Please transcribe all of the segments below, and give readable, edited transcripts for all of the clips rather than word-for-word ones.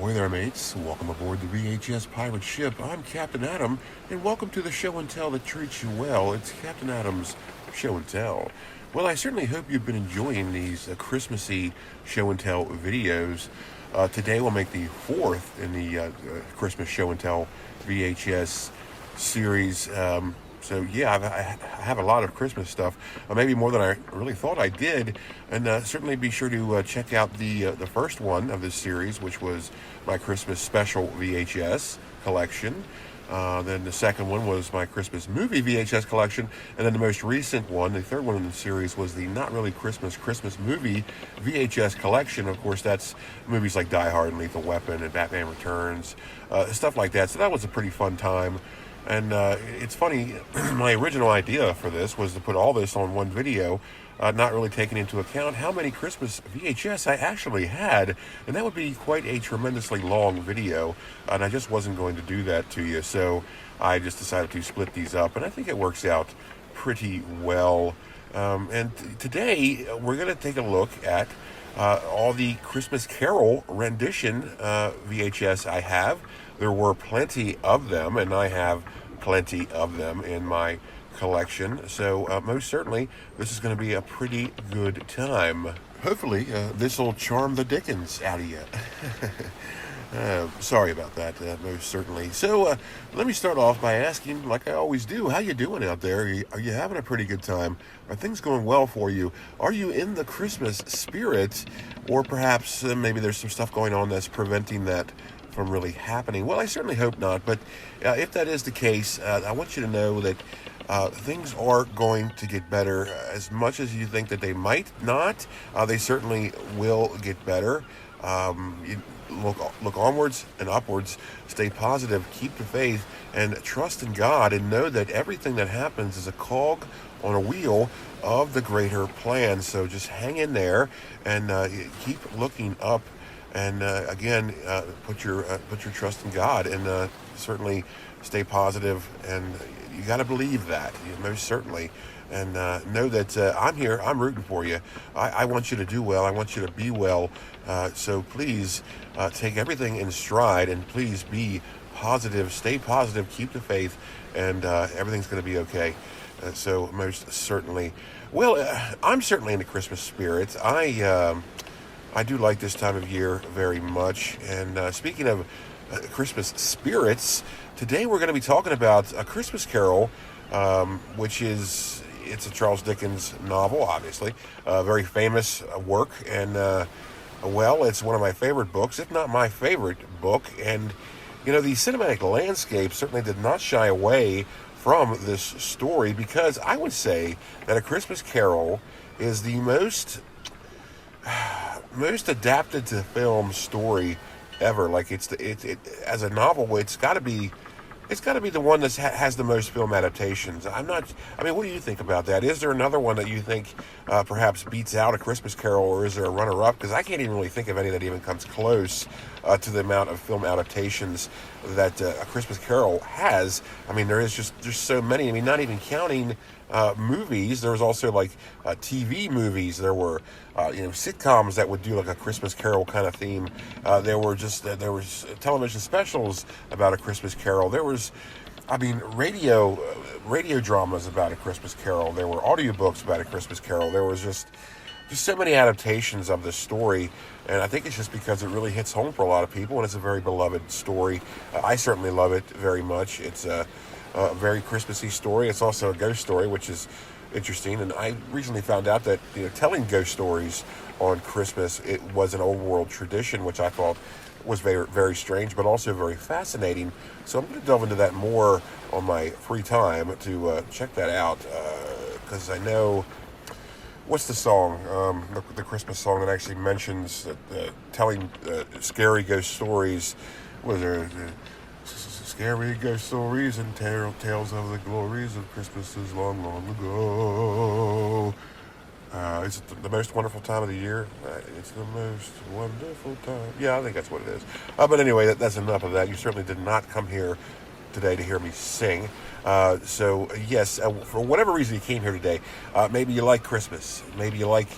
Ahoy there, mates. Welcome aboard the VHS Pirate Ship. I'm Captain Adam, and welcome to the show and tell that treats you well. It's Captain Adam's Show and Tell. Well, I certainly hope you've been enjoying these Christmassy show and tell videos. Today we'll make the fourth in the Christmas show and tell VHS series. I have a lot of Christmas stuff, maybe more than I really thought I did, and certainly be sure to check out the first one of this series, which was my Christmas special VHS collection. Then the second one was my Christmas movie VHS collection, and then the most recent one, the third one in the series, was the Not Really Christmas movie VHS collection. Of course, that's movies like Die Hard and Lethal Weapon and Batman Returns, stuff like that. So that was a pretty fun time. And it's funny, my original idea for this was to put all this on one video, not really taking into account how many Christmas VHS I actually had. And that would be quite a tremendously long video, and I just wasn't going to do that to you. So I just decided to split these up, and I think it works out pretty well. Today, we're going to take a look at all the Christmas Carol rendition VHS I have. There were plenty of them, and I have plenty of them in my collection. So most certainly, this is going to be a pretty good time. Hopefully, this will charm the dickens out of you. Sorry about that, most certainly. So let me start off by asking, like I always do, how you doing out there? Are you having a pretty good time? Are things going well for you? Are you in the Christmas spirit? Or perhaps maybe there's some stuff going on that's preventing that from really happening? Well, I certainly hope not, but if that is the case, I want you to know that things are going to get better. As much as you think that they might not, they certainly will get better. You look onwards and upwards, stay positive, keep the faith, and trust in God, and know that everything that happens is a cog on a wheel of the greater plan. So just hang in there and keep looking up. And again, put your trust in God, and certainly stay positive. And you got to believe that, most certainly. And know that I'm here. I'm rooting for you. I want you to do well. I want you to be well. So please take everything in stride, and please be positive. Stay positive. Keep the faith, and everything's going to be okay. So most certainly. Well, I'm certainly in the Christmas spirit. I do like this time of year very much. And speaking of Christmas spirits, today we're going to be talking about A Christmas Carol, which it's a Charles Dickens novel, obviously, a very famous work. And, it's one of my favorite books, if not my favorite book. And, the cinematic landscape certainly did not shy away from this story, because I would say that A Christmas Carol is the most adapted to film story ever. Like it as a novel, it's got to be the one that has the most film adaptations. What do you think about that? Is there another one that you think perhaps beats out A Christmas Carol, or is there a runner-up? Because I can't even really think of any that even comes close to the amount of film adaptations that A Christmas Carol has. There's so many. Not even counting movies. There was also TV movies. There were sitcoms that would do like a Christmas Carol kind of theme. There was television specials about A Christmas Carol. There was radio dramas about A Christmas Carol. There were audiobooks about A Christmas Carol. There was just so many adaptations of this story, and I think it's just because it really hits home for a lot of people, and it's a very beloved story. I certainly love it very much. It's a very Christmassy story. It's also a ghost story, which is interesting. And I recently found out that telling ghost stories on Christmas, it was an old world tradition, which I thought was very, very strange, but also very fascinating. So I'm going to delve into that more on my free time to check that out, because I know, what's the song, the Christmas song that actually mentions telling scary ghost stories? Was there scary ghost stories and tales of the glories of Christmases long, long ago? Is it the most wonderful time of the year? It's the most wonderful time. Yeah, I think that's what it is. But anyway, that's enough of that. You certainly did not come here today to hear me sing. So yes, for whatever reason you came here today, maybe you like Christmas. Maybe you like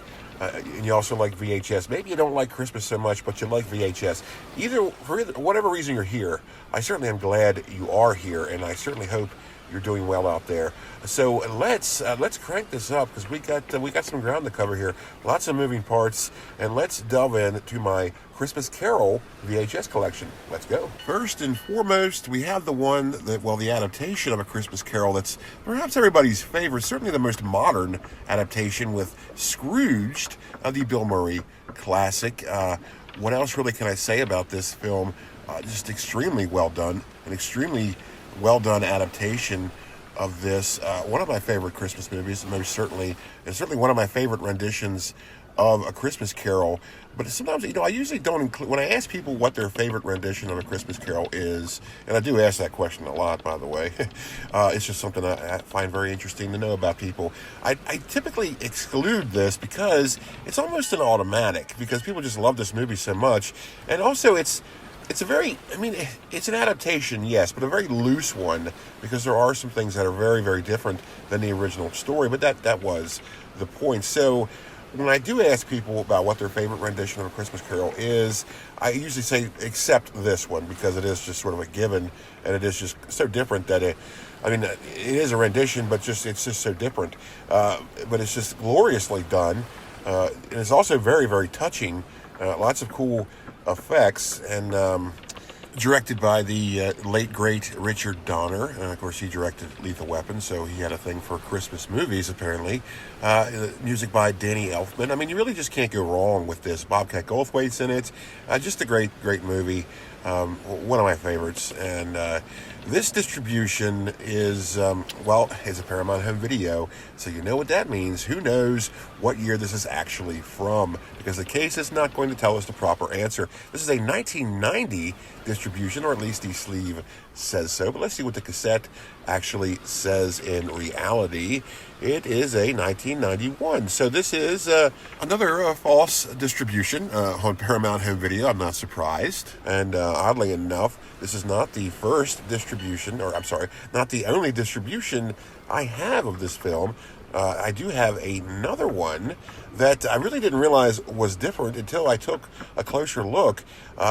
and you also like VHS. Maybe you don't like Christmas so much, but you like VHS. For whatever reason you're here, I certainly am glad you are here, and I certainly hope you're doing well out there. So let's crank this up, because we got some ground to cover here. Lots of moving parts, and let's delve into my Christmas Carol VHS collection. Let's go. First and foremost, we have the adaptation of A Christmas Carol that's perhaps everybody's favorite, certainly the most modern adaptation, with Scrooged, the Bill Murray classic. What else really can I say about this film? Just extremely well done, an extremely well done adaptation of this. One of my favorite Christmas movies, and certainly one of my favorite renditions of A Christmas Carol. But sometimes, I usually don't include, when I ask people what their favorite rendition of A Christmas Carol is, and I do ask that question a lot, by the way. It's just something I find very interesting to know about people. I typically exclude this because it's almost an automatic, because people just love this movie so much. And also it's an adaptation, yes, but a very loose one, because there are some things that are very, very different than the original story, but that was the point. So when I do ask people about what their favorite rendition of A Christmas Carol is, I usually say, except this one, because it is just sort of a given, and it is just so different that it is a rendition, but it's just so different. But it's just gloriously done, and it's also very, very touching. Lots of cool effects, and directed by the late great Richard Donner. Of course, he directed Lethal Weapon, so he had a thing for Christmas movies, apparently. Music by Danny Elfman. You really just can't go wrong with this. Bobcat Goldthwait's in it. Just a great movie. One of my favorites. And this distribution is a Paramount Home Video, so you know what that means. Who knows what year this is actually from, because the case is not going to tell us the proper answer. This is a 1990 distribution, or at least the sleeve says so, but let's see what the cassette actually says in reality. It is a 1991, so this is another false distribution on Paramount Home Video. I'm not surprised, and oddly enough, this is not the first distribution, not the only distribution I have of this film. I do have another one that I really didn't realize was different until I took a closer look.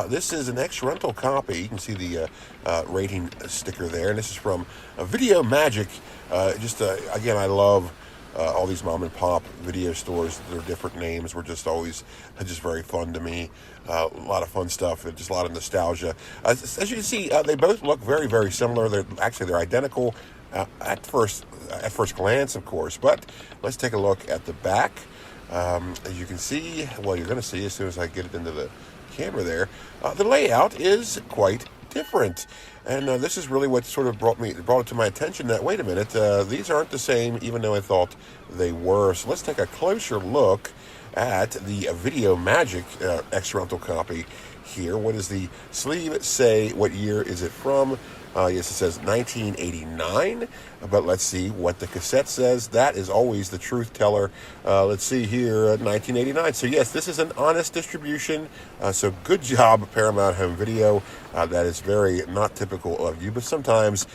This is an ex-rental copy. You can see the rating sticker there, and this is from Video Magic. Again, I love all these mom and pop video stores. Their different names were just always just very fun to me. A lot of fun stuff, and just a lot of nostalgia. As you can see, they both look very, very similar. They're identical at first glance, of course. But let's take a look at the back. As you can see, you're going to see as soon as I get it into the camera there, the layout is quite different. And this is really what sort of brought it to my attention that, wait a minute, these aren't the same, even though I thought they were. So let's take a closer look at the Video Magic ex-rental copy here. What does the sleeve say? What year is it from? Yes, it says 1989, but let's see what the cassette says. That is always the truth teller. Let's see here, 1989. So yes, this is an honest distribution. So good job, Paramount Home Video. That is very not typical of you, but sometimes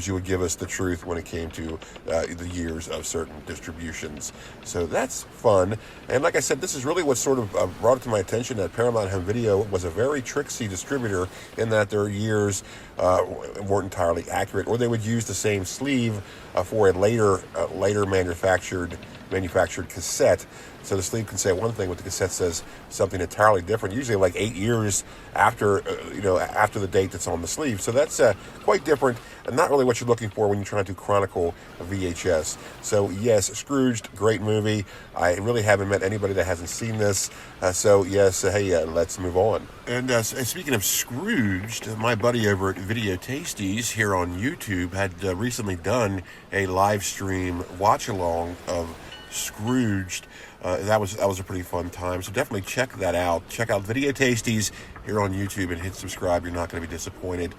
you would give us the truth when it came to the years of certain distributions. So that's fun. And like I said, this is really what sort of brought it to my attention that Paramount Home Video was a very tricksy distributor, in that their years weren't entirely accurate, or they would use the same sleeve for a later manufactured cassette. So the sleeve can say one thing, but the cassette says something entirely different, usually like 8 years after the date that's on the sleeve. So that's quite different, and not really what you're looking for when you're trying to chronicle a VHS. So yes, Scrooged, great movie. I really haven't met anybody that hasn't seen this. So yes, let's move on. And speaking of Scrooged, my buddy over at Video Tasties here on YouTube had recently done a live stream watch along of Scrooged. That was a pretty fun time, so definitely check that out. Check out Video Tasties here on YouTube and hit subscribe. You're not going to be disappointed.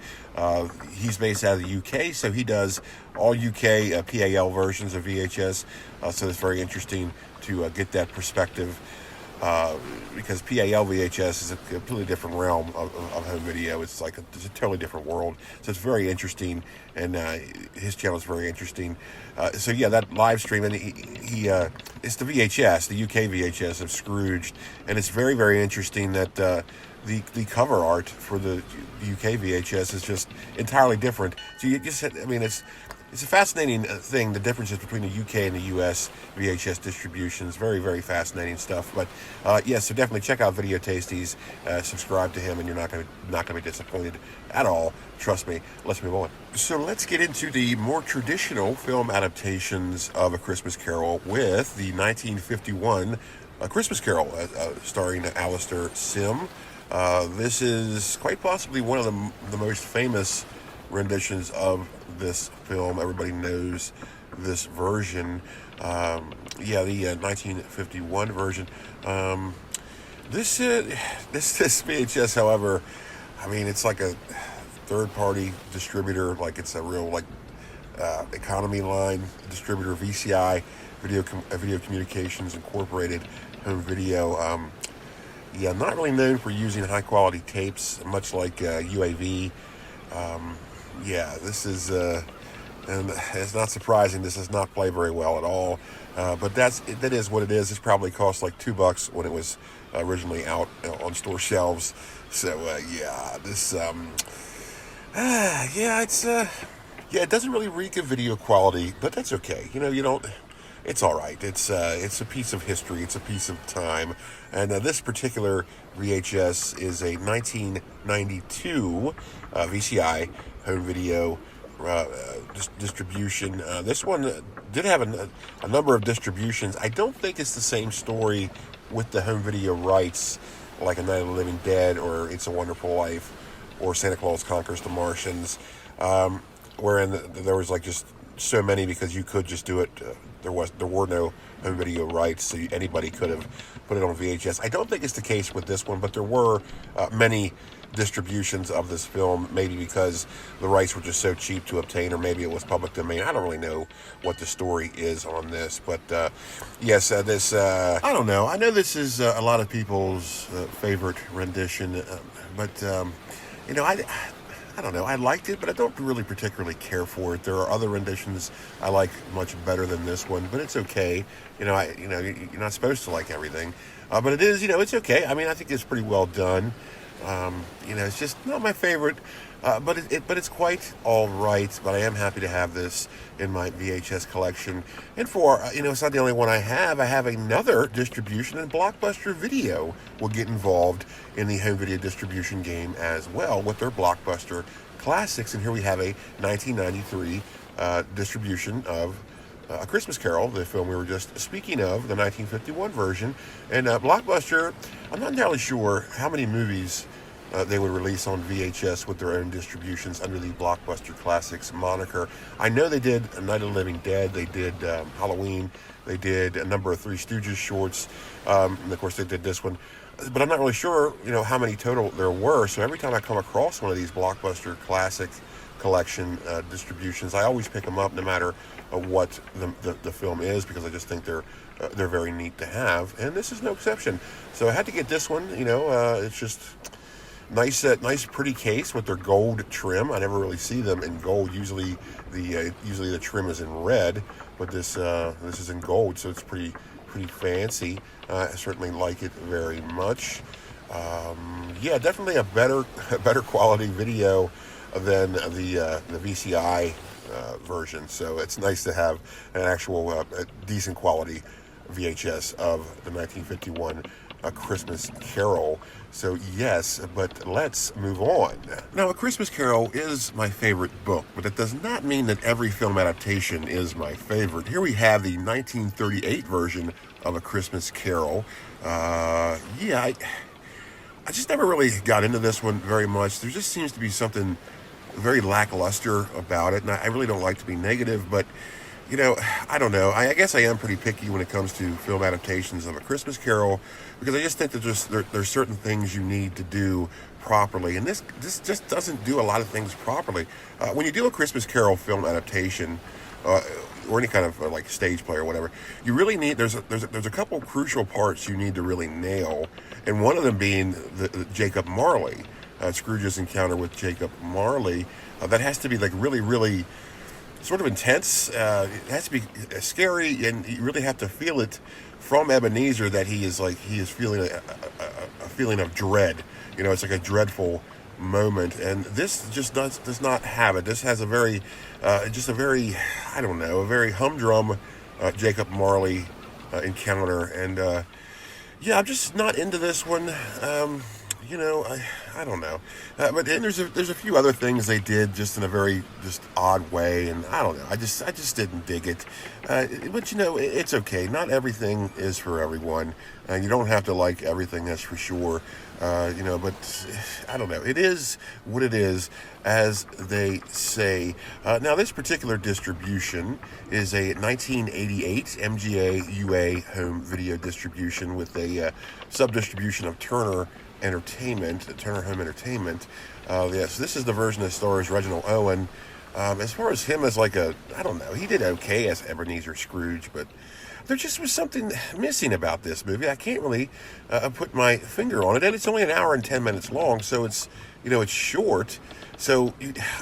He's based out of the UK, so he does all UK PAL versions of VHS, so it's very interesting to get that perspective. because PAL VHS is a completely different realm of home video. It's like it's a totally different world. So it's very interesting, and his channel is very interesting. So yeah, that live stream, and it's the VHS, the UK VHS of Scrooge, and it's very, very interesting that the cover art for the UK VHS is just entirely different. So you just, I mean, it's a fascinating thing, the differences between the UK and the US VHS distributions. Very, very fascinating stuff. But yes, so definitely check out Video Tasties, subscribe to him, and you're not going to be disappointed at all. Trust me. Let's move on. So let's get into the more traditional film adaptations of A Christmas Carol with the 1951 A Christmas Carol, starring Alistair Sim. This is quite possibly one of the most famous renditions of this film. Everybody knows this version. The 1951 version. This VHS, however, I mean, it's like a third-party distributor, like it's a real economy line distributor, VCI, Video Communications Incorporated home video. Not really known for using high-quality tapes, much like UAV. This is, and it's not surprising, this does not play very well at all. But that is what it is. It probably cost like $2 when it was originally out on store shelves. So it doesn't really reek of video quality, but that's okay. It's all right. It's a piece of history. It's a piece of time. And this particular VHS is a 1992 VCI home video distribution. This one did have a number of distributions. I don't think it's the same story with the home video rights, like A Night of the Living Dead or It's a Wonderful Life or Santa Claus Conquers the Martians, wherein there was like just so many because you could just do it. There were no home video rights, so anybody could have put it on VHS. I don't think it's the case with this one, but there were many distributions of this film, maybe because the rights were just so cheap to obtain, or maybe it was public domain. I don't really know what the story is on this, but this, I don't know. I know this is a lot of people's favorite rendition, but I don't know. I liked it, but I don't really particularly care for it. There are other renditions I like much better than this one, but it's okay. You're not supposed to like everything, but it is. It's okay. I mean, I think it's pretty well done. It's just not my favorite, but it's quite all right. But I am happy to have this in my VHS collection. And it's not the only one I have. I have another distribution, and Blockbuster Video will get involved in the home video distribution game as well with their Blockbuster Classics. And here we have a 1993 distribution of A Christmas Carol, the film we were just speaking of, the 1951 version. And Blockbuster, I'm not entirely sure how many movies they would release on VHS with their own distributions under the Blockbuster Classics moniker. I know they did A Night of the Living Dead, they did Halloween, they did a number of Three Stooges shorts, and of course they did this one. But I'm not really sure, how many total there were. So every time I come across one of these Blockbuster Classic collection distributions, I always pick them up, no matter what the film is, because I just think they're very neat to have, and this is no exception. So I had to get this one. It's just nice, pretty case with their gold trim. I never really see them in gold. Usually the trim is in red, but this is in gold, so it's pretty fancy. I certainly like it very much. Definitely a better quality video than the VCI version. So it's nice to have an actual decent quality VHS of the 1951 A Christmas Carol. So yes, but let's move on. Now, A Christmas Carol is my favorite book, but it does not mean that every film adaptation is my favorite. Here we have the 1938 version of A Christmas Carol. I just never really got into this one very much. There just seems to be something very lackluster about it, and I really don't like to be negative, but I don't know. I guess I am pretty picky when it comes to film adaptations of A Christmas Carol, because I just think that there's certain things you need to do properly, and this just doesn't do a lot of things properly. When you do a Christmas Carol film adaptation, or any kind of like stage play or whatever, you really need there's a couple crucial parts you need to really nail, and one of them being the Jacob Marley, Scrooge's encounter with Jacob Marley. That has to be like really, really sort of intense. It has to be scary, and you really have to feel it from Ebenezer that he is feeling a feeling of dread. It's like a dreadful moment, and this just does not have it. This has a very just a very, I don't know, a very humdrum Jacob Marley encounter, and yeah, I'm just not into this one. I don't know, but then there's a few other things they did just in a very just odd way, and I don't know. I just didn't dig it. But it's okay. Not everything is for everyone, and you don't have to like everything. That's for sure. But I don't know. It is what it is, as they say. Now, this particular distribution is a 1988 MGA UA home video distribution with a sub-distribution of Turner Home Entertainment. Yes, this is the version that stars Reginald Owen. As far as him as I don't know, he did okay as Ebenezer Scrooge, but there just was something missing about this movie. I can't really put my finger on it, and it's only an hour and 10 minutes long, so it's short. So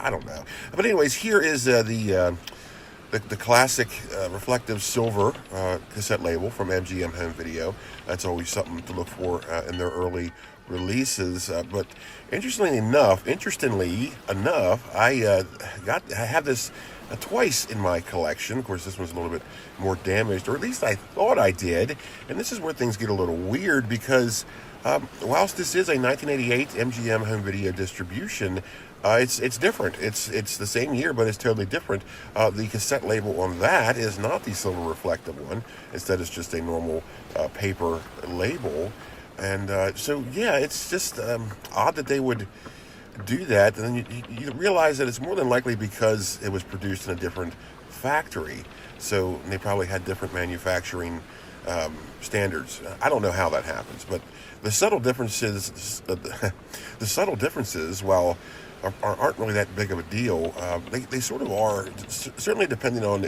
I don't know. But anyways, here is the classic reflective silver cassette label from MGM Home Video. That's always something to look for in their early releases. But interestingly enough, I have this twice in my collection. Of course, this one's a little bit more damaged, or at least I thought I did. And this is where things get a little weird, because whilst this is a 1988 MGM Home Video distribution, it's different. It's the same year, but it's totally different. The cassette label on that is not the silver reflective one. Instead, it's just a normal paper label. And so, yeah, it's just odd that they would do that. And then you realize that it's more than likely because it was produced in a different factory. So they probably had different manufacturing standards. I don't know how that happens, but the subtle differences, while aren't really that big of a deal. They sort of are, certainly depending on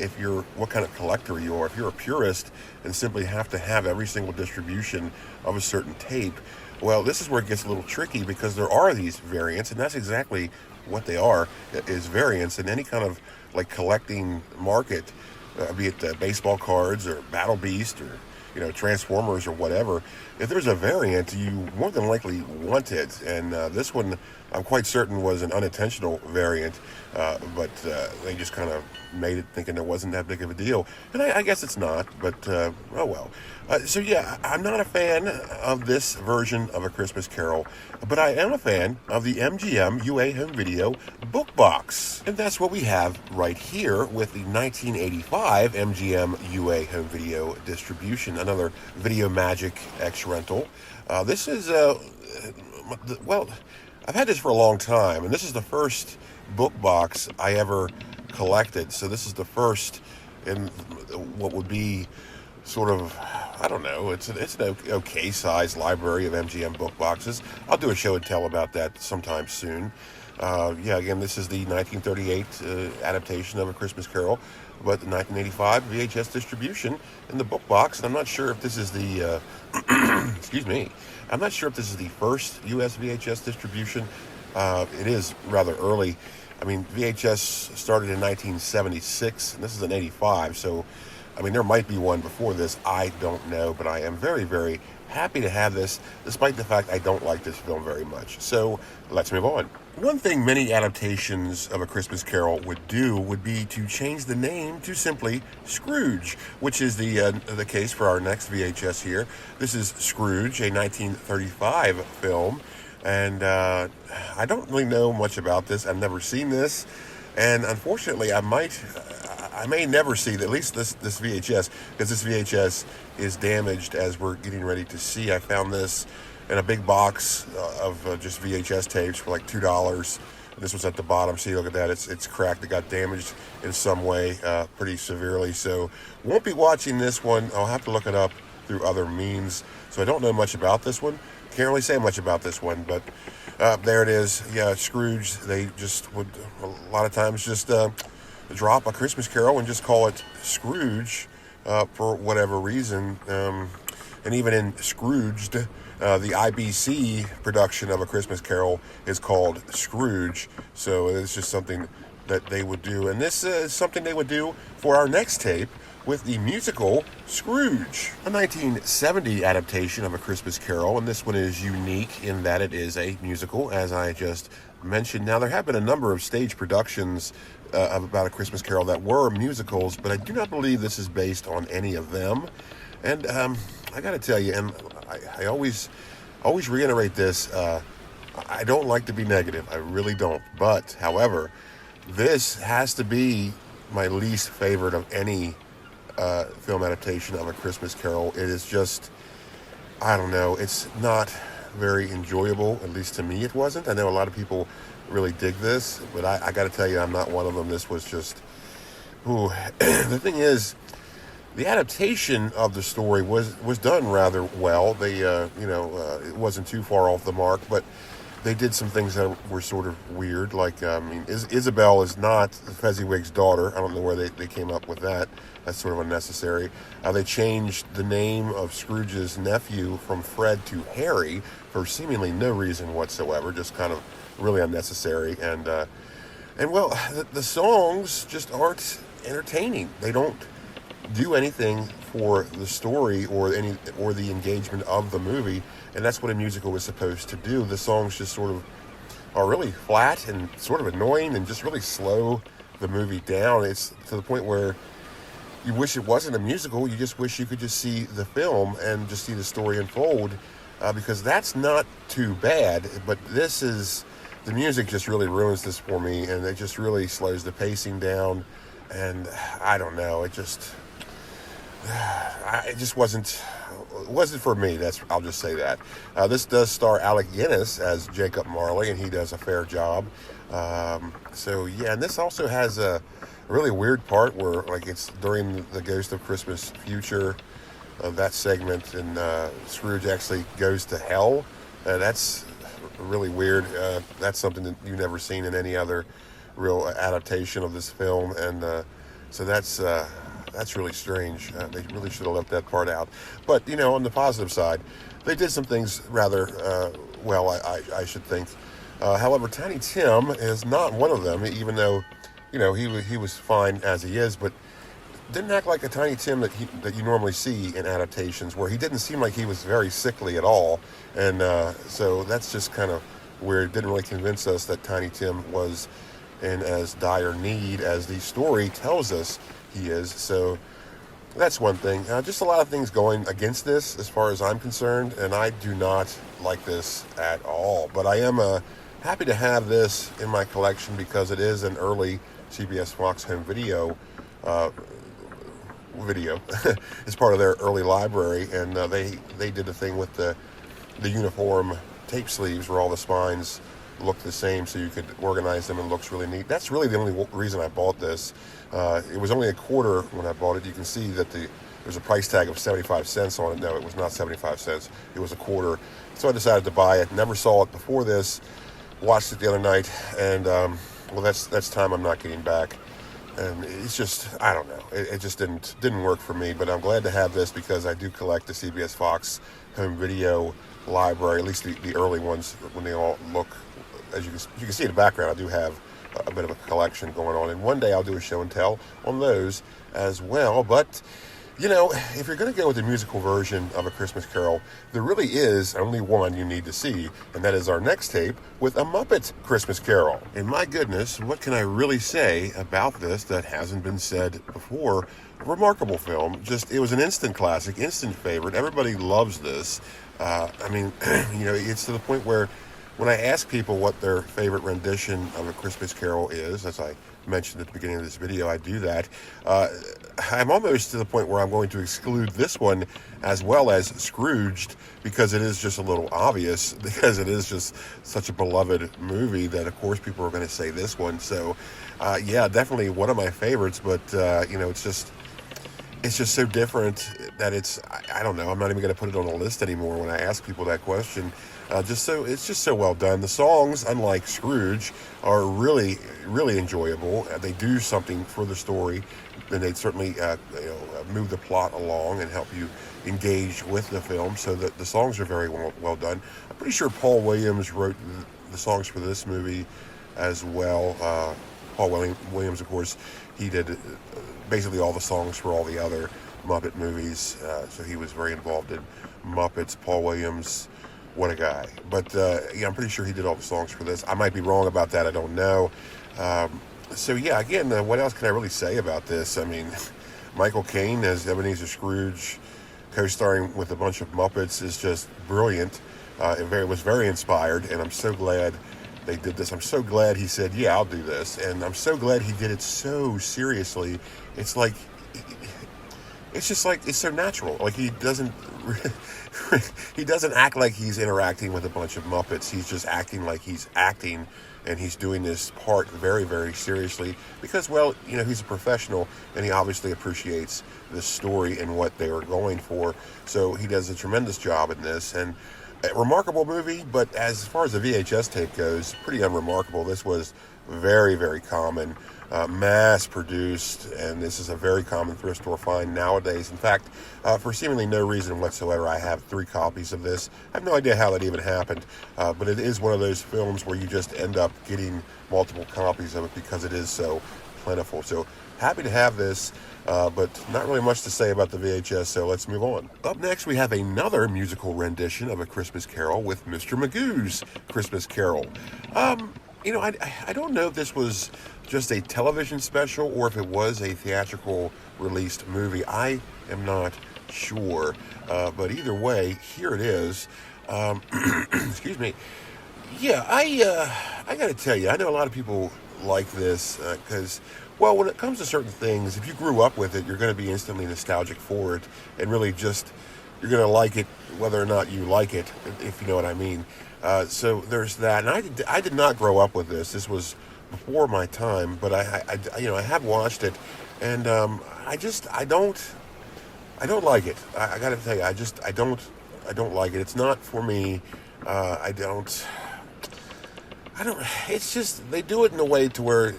what kind of collector you are. If you're a purist and simply have to have every single distribution of a certain tape, well, this is where it gets a little tricky, because there are these variants, and that's exactly what they are, is variants in any kind of collecting market, be it baseball cards or Battle Beast or Transformers or whatever. If there's a variant, you more than likely want it, and this one I'm quite certain was an unintentional variant, but they just kind of made it thinking it wasn't that big of a deal, and I guess it's not, but oh well. So yeah, I'm not a fan of this version of A Christmas Carol, but I am a fan of the MGM UA Home Video book box, and that's what we have right here with the 1985 MGM UA Home Video distribution, another Video Magic X rental. This is well, I've had this for a long time, and this is the first book box I ever collected. So this is the first in what would be sort of, I don't know, it's an okay size library of MGM book boxes. I'll do a show and tell about that sometime soon. Yeah, again, this is the 1938 adaptation of A Christmas Carol, but the 1985 VHS distribution in the book box. And I'm not sure if this is the, excuse me, I'm not sure if this is the first US VHS distribution. It is rather early. I mean, VHS started in 1976, and this is an 85, so, I mean, there might be one before this. I don't know, but I am very, very happy to have this, despite the fact I don't like this film very much. So, let's move on. One thing many adaptations of A Christmas Carol would do would be to change the name to simply Scrooge, which is the case for our next VHS here. This is Scrooge, a 1935 film, and I don't really know much about this. I've never seen this, and unfortunately, I may never see at least this VHS, because this VHS is damaged, as we're getting ready to see. I found this in a big box of just VHS tapes for like $2. This was at the bottom. See, look at that. It's cracked. It got damaged in some way pretty severely. So won't be watching this one. I'll have to look it up through other means. So I don't know much about this one. Can't really say much about this one, but there it is. Yeah, Scrooge. They just would a lot of times just drop A Christmas Carol and just call it Scrooge for whatever reason. And even in Scrooged, the IBC production of A Christmas Carol is called Scrooge. So it's just something that they would do. And this is something they would do for our next tape with the musical Scrooge, a 1970 adaptation of A Christmas Carol. And this one is unique in that it is a musical, as I just mentioned. Now, there have been a number of stage productions about A Christmas Carol that were musicals, but I do not believe this is based on any of them. And I got to tell you, and I always reiterate this, I don't like to be negative. I really don't. But, however, this has to be my least favorite of any film adaptation of A Christmas Carol. It is just, I don't know, it's not very enjoyable. At least to me it wasn't. I know a lot of people really dig this, but I got to tell you, I'm not one of them. This was just, ooh. The thing is, the adaptation of the story was done rather well. They, it wasn't too far off the mark, but they did some things that were sort of weird. Like, Isabel is not Fezziwig's daughter. I don't know where they came up with that. That's sort of unnecessary. They changed the name of Scrooge's nephew from Fred to Harry for seemingly no reason whatsoever, just kind of really unnecessary. And well, the songs just aren't entertaining. They don't do anything for the story or the engagement of the movie, and that's what a musical is supposed to do. The songs just sort of are really flat and sort of annoying and just really slow the movie down. It's to the point where you wish it wasn't a musical. You just wish you could just see the film and just see the story unfold, because that's not too bad. But the music just really ruins this for me, and it just really slows the pacing down. And I don't know, it just wasn't for me. I'll just say that. This does star Alec Guinness as Jacob Marley, and he does a fair job. So yeah, and this also has a really weird part where, like, it's during the Ghost of Christmas Future, that segment, and Scrooge actually goes to hell. That's really weird. That's something that you've never seen in any other real adaptation of this film, and so that's really strange. They really should have left that part out. But, on the positive side, they did some things rather well, I should think. However, Tiny Tim is not one of them, even though, he was fine as he is, but didn't act like a Tiny Tim that you normally see in adaptations, where he didn't seem like he was very sickly at all. And so that's just kind of weird. It didn't really convince us that Tiny Tim was in as dire need as the story tells us he is. So that's one thing. Just a lot of things going against this as far as I'm concerned, and I do not like this at all. But I am happy to have this in my collection because it is an early CBS Fox home video. It's part of their early library, and they did a thing with the uniform tape sleeves where all the spines look the same, so you could organize them, and it looks really neat. That's really the only reason I bought this. It was only a quarter when I bought it. You can see that there's a price tag of 75 cents on it. No, it was not 75 cents. It was a quarter. So I decided to buy it. Never saw it before this. Watched it the other night, and well, that's time I'm not getting back. And it's just, I don't know. It just didn't work for me. But I'm glad to have this because I do collect the CBS Fox home video library, at least the early ones, when they all look, as you can see in the background. I do have a bit of a collection going on, and one day I'll do a show and tell on those as well. But if you're going to go with the musical version of A Christmas Carol, there really is only one you need to see, and that is our next tape with A Muppet Christmas Carol. And my goodness, what can I really say about this that hasn't been said before? Remarkable film. Just, it was an instant classic, instant favorite. Everybody loves this. It's to the point where when I ask people what their favorite rendition of A Christmas Carol is, as I mentioned at the beginning of this video, I do that. I'm almost to the point where I'm going to exclude this one as well as Scrooged, because it is just a little obvious, because it is just such a beloved movie that, of course, people are going to say this one. So, yeah, definitely one of my favorites, but, it's just, it's just so different that I don't know. I'm not even going to put it on a list anymore when I ask people that question. It's just so well done. The songs, unlike Scrooge, are really enjoyable. They do something for the story, and they certainly move the plot along and help you engage with the film. So that the songs are very well done. I'm pretty sure Paul Williams wrote the songs for this movie as well. Paul Williams, of course, he did basically all the songs for all the other Muppet movies, so he was very involved in Muppets. Paul Williams, what a guy. But yeah, I'm pretty sure he did all the songs for this. I might be wrong about that, I don't know. So yeah, again, what else can I really say about this? I mean, Michael Caine as Ebenezer Scrooge, co-starring with a bunch of Muppets, is just brilliant. It was very inspired, and I'm so glad they did this. I'm so glad he said, yeah, I'll do this. And I'm so glad he did it so seriously. It's like, it's just like, it's so natural. Like he doesn't act like he's interacting with a bunch of Muppets. He's just acting like he's acting, and he's doing this part very, very seriously because, well, he's a professional, and he obviously appreciates the story and what they were going for. So he does a tremendous job in this, and a remarkable movie, but as far as the VHS tape goes, pretty unremarkable. This was very, very common, mass-produced, and this is a very common thrift store find nowadays. In fact, for seemingly no reason whatsoever, I have 3 copies of this. I have no idea how that even happened, but it is one of those films where you just end up getting multiple copies of it because it is so plentiful. So happy to have this. But not really much to say about the VHS, so let's move on. Up next, we have another musical rendition of A Christmas Carol with Mr. Magoo's Christmas Carol. I don't know if this was just a television special or if it was a theatrical released movie. I am not sure, but either way, here it is. Excuse me. Yeah, I got to tell you, I know a lot of people like this because, well, when it comes to certain things, if you grew up with it, you're going to be instantly nostalgic for it, and really just, you're going to like it whether or not you like it, if you know what I mean. So there's that, and I did not grow up with this. This was before my time, but I have watched it, and I don't like it. I got to tell you, I don't like it. It's not for me. It's just, they do it in a way to where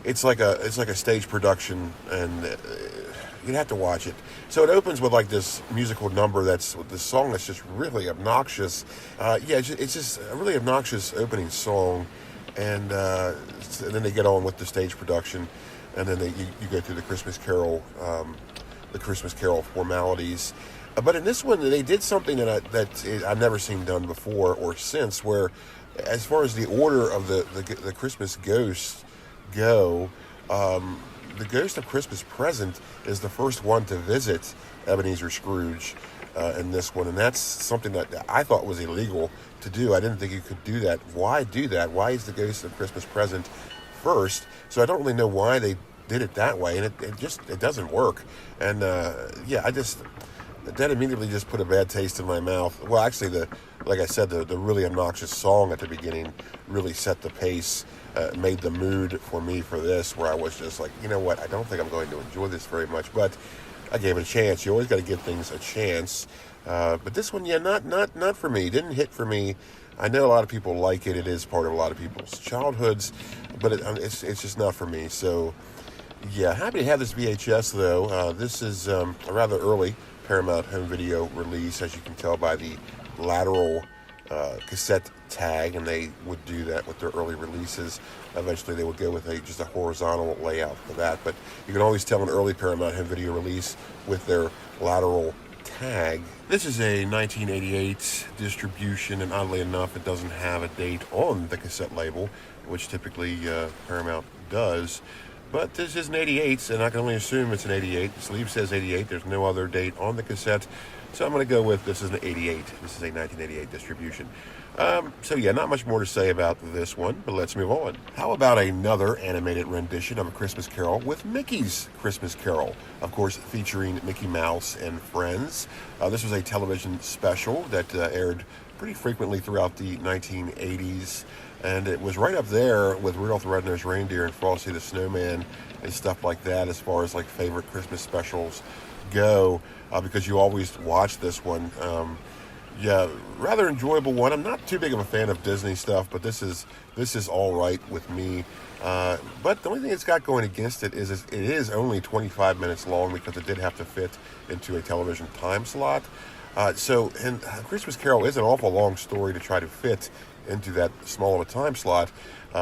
it's like a stage production, and you'd have to watch it. So it opens with like this musical number that's with this song that's just really obnoxious. It's just a really obnoxious opening song, and then they get on with the stage production, and then you go through the Christmas Carol formalities. But in this one, they did something that I've never seen done before or since, where as far as the order of the Christmas ghosts go, the ghost of Christmas Present is the first one to visit Ebenezer Scrooge in this one, and that's something that I thought was illegal to do. I didn't think you could do that. Why do that? Why is the ghost of Christmas Present first? So I don't really know why they did it that way, and it doesn't work. And that immediately just put a bad taste in my mouth. Well, actually, like I said, the really obnoxious song at the beginning really set the pace, made the mood for me for this, where I was just like, you know what, I don't think I'm going to enjoy this very much, but I gave it a chance. You always got to give things a chance. But this one, not for me. It didn't hit for me. I know a lot of people like it. It is part of a lot of people's childhoods, but it's just not for me. So, yeah, happy to have this VHS, though. This is a rather early Paramount Home Video release, as you can tell by the lateral cassette tag, and they would do that with their early releases. Eventually they would go with just a horizontal layout for that, but you can always tell an early Paramount Home Video release with their lateral tag. This is a 1988 distribution, and oddly enough, it doesn't have a date on the cassette label, which typically Paramount does. But this is an 88, and I can only assume it's an 88. The sleeve says 88. There's no other date on the cassette. So I'm going to go with this is an 88. This is a 1988 distribution. So yeah, not much more to say about this one, but let's move on. How about another animated rendition of A Christmas Carol with Mickey's Christmas Carol? Of course, featuring Mickey Mouse and friends. This was a television special that aired pretty frequently throughout the 1980s. and it was right up there with Rudolph the Red-Nosed Reindeer and Frosty the Snowman and stuff like that as far as like favorite Christmas specials go, because you always watch this one. Yeah, rather enjoyable one. I'm not too big of a fan of Disney stuff, but this is all right with me. But the only thing it's got going against it is it is only 25 minutes long because it did have to fit into a television time slot. And Christmas Carol is an awful long story to try to fit into that small of a time slot.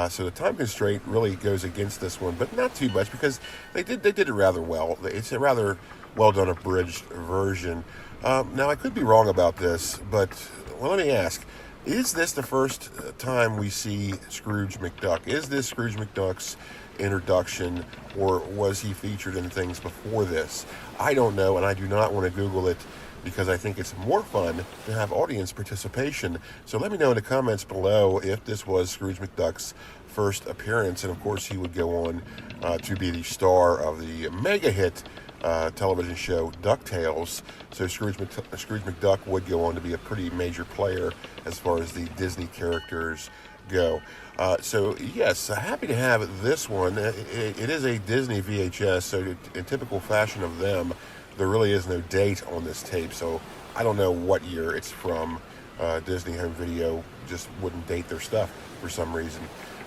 So the time constraint really goes against this one, but not too much because they did it rather well. It's a rather well done abridged version. Now, I could be wrong about this, but let me ask. Is this the first time we see Scrooge McDuck? Is this Scrooge McDuck's introduction, or was he featured in things before this? I don't know, and I do not want to Google it because I think it's more fun to have audience participation. So let me know in the comments below if this was Scrooge McDuck's first appearance, and of course he would go on to be the star of the mega hit television show DuckTales. So Scrooge McDuck would go on to be a pretty major player as far as the Disney characters go. So yes, happy to have this one. It is a Disney VHS, so in typical fashion of them, there really is no date on this tape. So I don't know what year it's from. Disney Home Video just wouldn't date their stuff for some reason.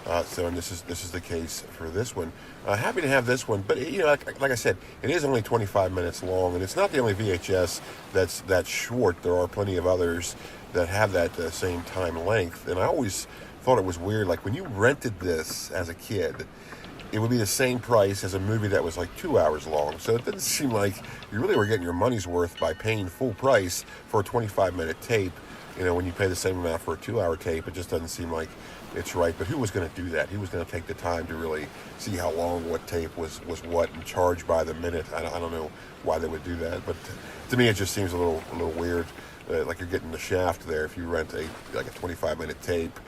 And this is the case for this one. Happy to have this one, but like I said, it is only 25 minutes long, and it's not the only VHS that's short. There are plenty of others that have that same time length, and I always thought it was weird. Like when you rented this as a kid, it would be the same price as a movie that was like 2 hours long. So it didn't seem like you really were getting your money's worth by paying full price for a 25-minute tape. When you pay the same amount for a 2-hour tape, it just doesn't seem like it's right. But who was going to do that? Who was going to take the time to really see how long what tape was what and charge by the minute? I don't know why they would do that, but to me it just seems a little weird. Like you're getting the shaft there if you rent a 25-minute tape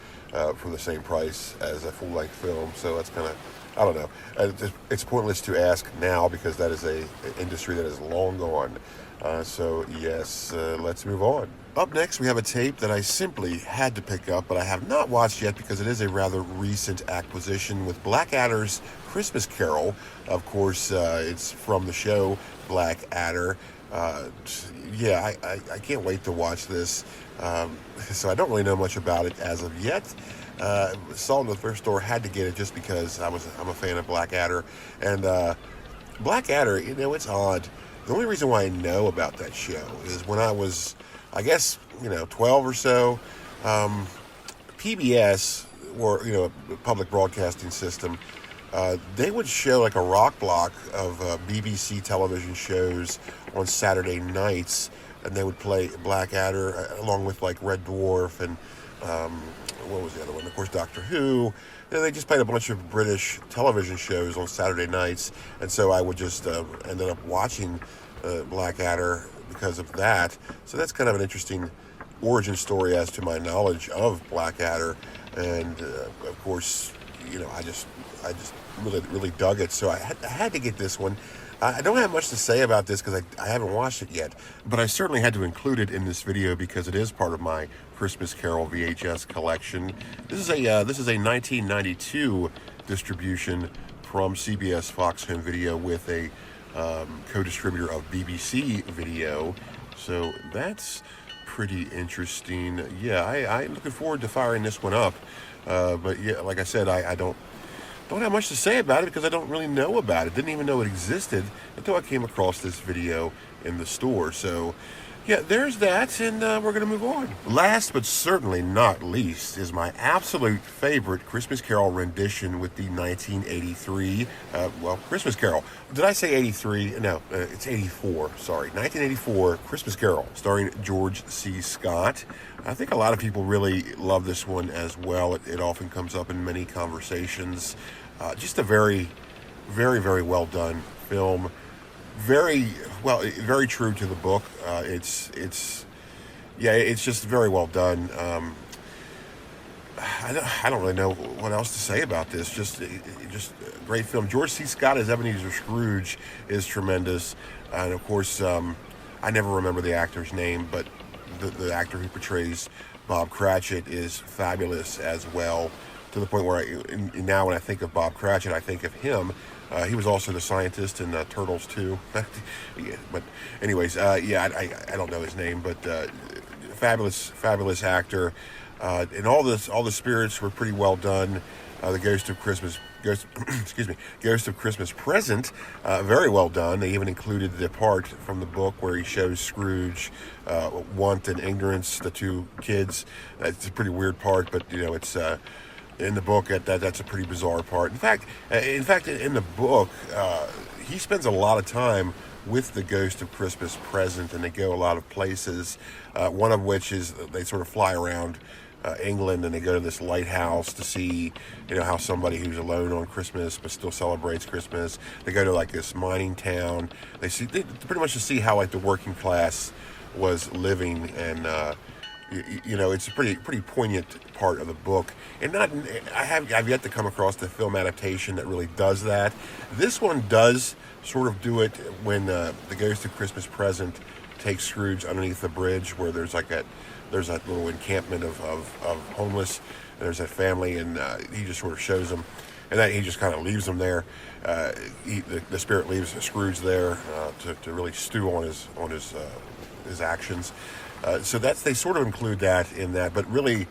for the same price as a full-length film. So that's kind of, I don't know. It's pointless to ask now because that is an industry that is long gone. So yes, let's move on. Up next, we have a tape that I simply had to pick up, but I have not watched yet because it is a rather recent acquisition with Blackadder's Christmas Carol. Of course, it's from the show Blackadder. I can't wait to watch this. So I don't really know much about it as of yet. Saw it in the thrift store, had to get it just because I'm a fan of Blackadder. And Blackadder, it's odd. The only reason why I know about that show is when I was, I guess, 12 or so, PBS, or, public broadcasting system, they would show like a rock block of BBC television shows on Saturday nights, and they would play Blackadder along with like Red Dwarf and what was the other one? Of course, Doctor Who. They just played a bunch of British television shows on Saturday nights, and so I would just ended up watching Blackadder because of that. So that's kind of an interesting origin story as to my knowledge of Blackadder, and of course, I just really dug it. So I had to get this one. I don't have much to say about this because I haven't watched it yet, but I certainly had to include it in this video because it is part of my Christmas Carol VHS collection. This is a 1992 distribution from CBS Fox Home Video with a co-distributor of BBC Video. So that's pretty interesting. Yeah, I'm looking forward to firing this one up. But yeah, like I said, I don't have much to say about it because I don't really know about it. Didn't even know it existed until I came across this video in the store. So yeah, there's that, and we're going to move on. Last but certainly not least is my absolute favorite Christmas Carol rendition with the 1983, Christmas Carol. Did I say 83? No, it's 84, sorry. 1984 Christmas Carol, starring George C. Scott. I think a lot of people really love this one as well. It often comes up in many conversations. Just a very, very, very well done film. Very true to the book. It's just very well done. I don't really know what else to say about this. Just a great film. George C. Scott as Ebenezer Scrooge is tremendous, and of course, I never remember the actor's name, but the actor who portrays Bob Cratchit is fabulous as well. to the point where now when I think of Bob Cratchit, I think of him. He was also the scientist in Turtles too. Yeah, but anyways, I don't know his name, but fabulous actor. And all the spirits were pretty well done. The Ghost of Christmas Present, very well done. They even included the part from the book where he shows Scrooge, Want and Ignorance, the two kids. It's a pretty weird part, but it's in the book that's a pretty bizarre part. In fact, in the book, he spends a lot of time with the Ghost of Christmas Present, and they go a lot of places. One of which is they sort of fly around England, and they go to this lighthouse to see, how somebody who's alone on Christmas but still celebrates Christmas. They go to like this mining town. They pretty much to see how like the working class was living, and it's a pretty poignant part of the book. And I've yet to come across the film adaptation that really does that. This one does sort of do it when the Ghost of Christmas Present takes Scrooge underneath the bridge where there's that little encampment of homeless. And there's that family, and he just sort of shows them, and then he just kind of leaves them there. The spirit leaves Scrooge there to really stew on his actions. So they sort of include that in that, but really,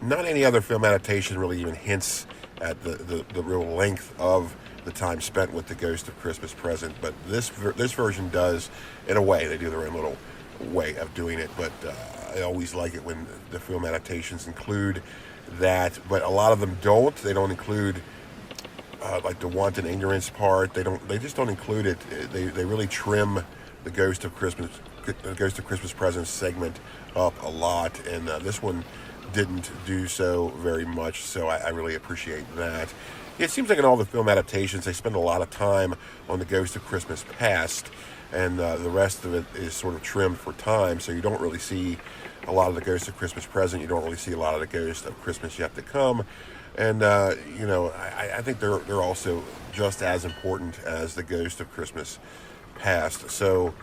not any other film adaptation really even hints at the real length of the time spent with the Ghost of Christmas Present. But this version does, in a way. They do their own little way of doing it, but I always like it when the film adaptations include that, but a lot of them don't. They don't include like the Want and Ignorance part. They just don't include it. They really trim the Ghost of Christmas Present segment up a lot, and this one didn't do so very much, so I really appreciate that. It seems like in all the film adaptations they spend a lot of time on the Ghost of Christmas Past, and the rest of it is sort of trimmed for time, so you don't really see a lot of the Ghost of Christmas Present. You don't really see a lot of the Ghost of Christmas Yet to Come, and I think they're also just as important as the Ghost of Christmas Past. So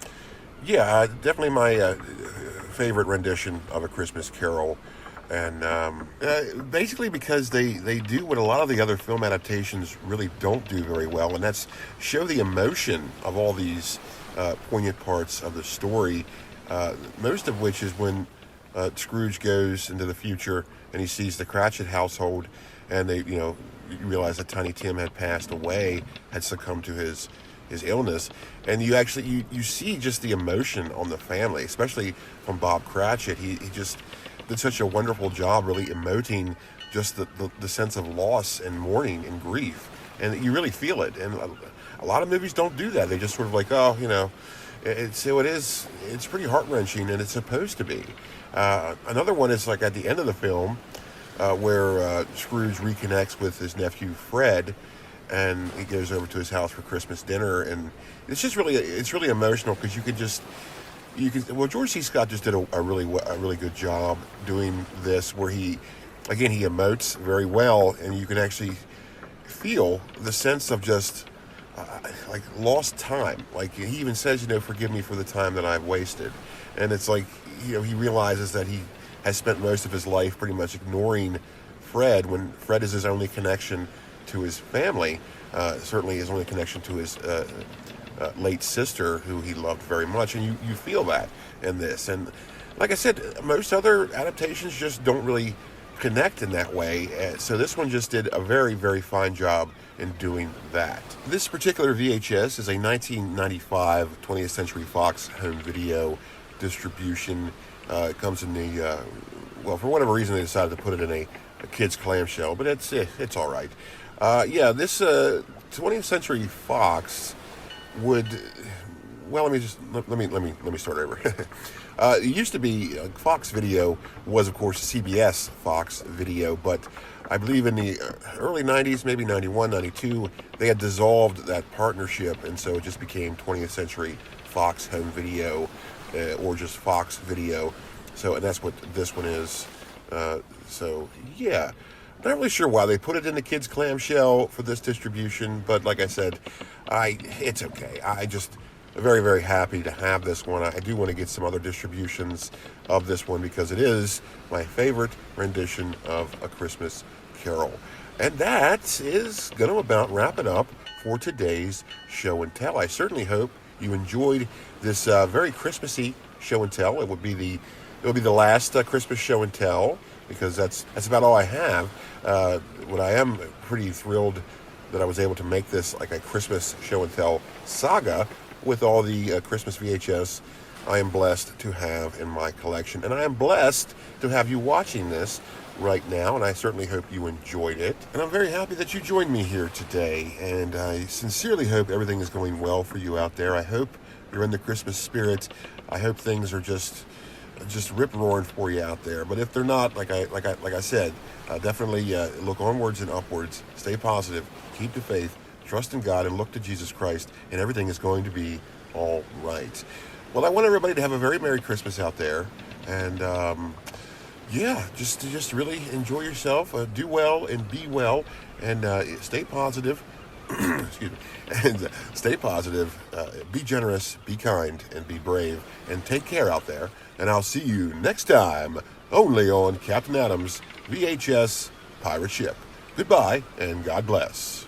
yeah, definitely my favorite rendition of A Christmas Carol. And basically because they do what a lot of the other film adaptations really don't do very well, and that's show the emotion of all these poignant parts of the story, most of which is when Scrooge goes into the future and he sees the Cratchit household, and you realize that Tiny Tim had passed away, had succumbed to his illness, and you see just the emotion on the family, especially from Bob Cratchit. He just did such a wonderful job really emoting just the sense of loss and mourning and grief, and you really feel it. And a lot of movies don't do that. They just sort of like, it's pretty heart-wrenching, and it's supposed to be. Another one is like at the end of the film where Scrooge reconnects with his nephew Fred, and he goes over to his house for Christmas dinner, and it's really emotional because George C. Scott just did a really good job doing this, where he emotes very well, and you can actually feel the sense of just like lost time. Like he even says, forgive me for the time that I've wasted, and it's like he realizes that he has spent most of his life pretty much ignoring Fred, when Fred is his only connection to his family, certainly his only connection to his late sister, who he loved very much, and you feel that in this. And like I said, most other adaptations just don't really connect in that way, so this one just did a very, very fine job in doing that. This particular VHS is a 1995 20th Century Fox home video distribution. It comes in the for whatever reason they decided to put it in a kid's clamshell, but it's all right. This 20th Century Fox would, let me start over. It used to be Fox Video was, of course, CBS Fox Video, but I believe in the early 90s, maybe 91, 92, they had dissolved that partnership, and so it just became 20th Century Fox Home Video, or just Fox Video. So, and that's what this one is. Not really sure why they put it in the kids' clamshell for this distribution, but like I said, it's okay. I just very, very happy to have this one. I do want to get some other distributions of this one because it is my favorite rendition of A Christmas carol. And that is going to about wrap it up for today's show and tell. I certainly hope you enjoyed this very Christmassy show and tell. It will be the last Christmas show and tell, because that's about all I have. What I am pretty thrilled that I was able to make this like a Christmas show and tell saga with all the Christmas VHS I am blessed to have in my collection. And I am blessed to have you watching this right now, and I certainly hope you enjoyed it. And I'm very happy that you joined me here today, and I sincerely hope everything is going well for you out there. I hope you're in the Christmas spirit. I hope things are just rip-roaring for you out there. But if they're not, like I said, definitely look onwards and upwards. Stay positive. Keep the faith. Trust in God and look to Jesus Christ, and everything is going to be all right. Well, I want everybody to have a very Merry Christmas out there, and just really enjoy yourself. Do well and be well, and stay positive. Excuse me. And stay positive. Be generous. Be kind, and be brave. And take care out there. And I'll see you next time, only on Captain Adam's VHS Pirate Ship. Goodbye, and God bless.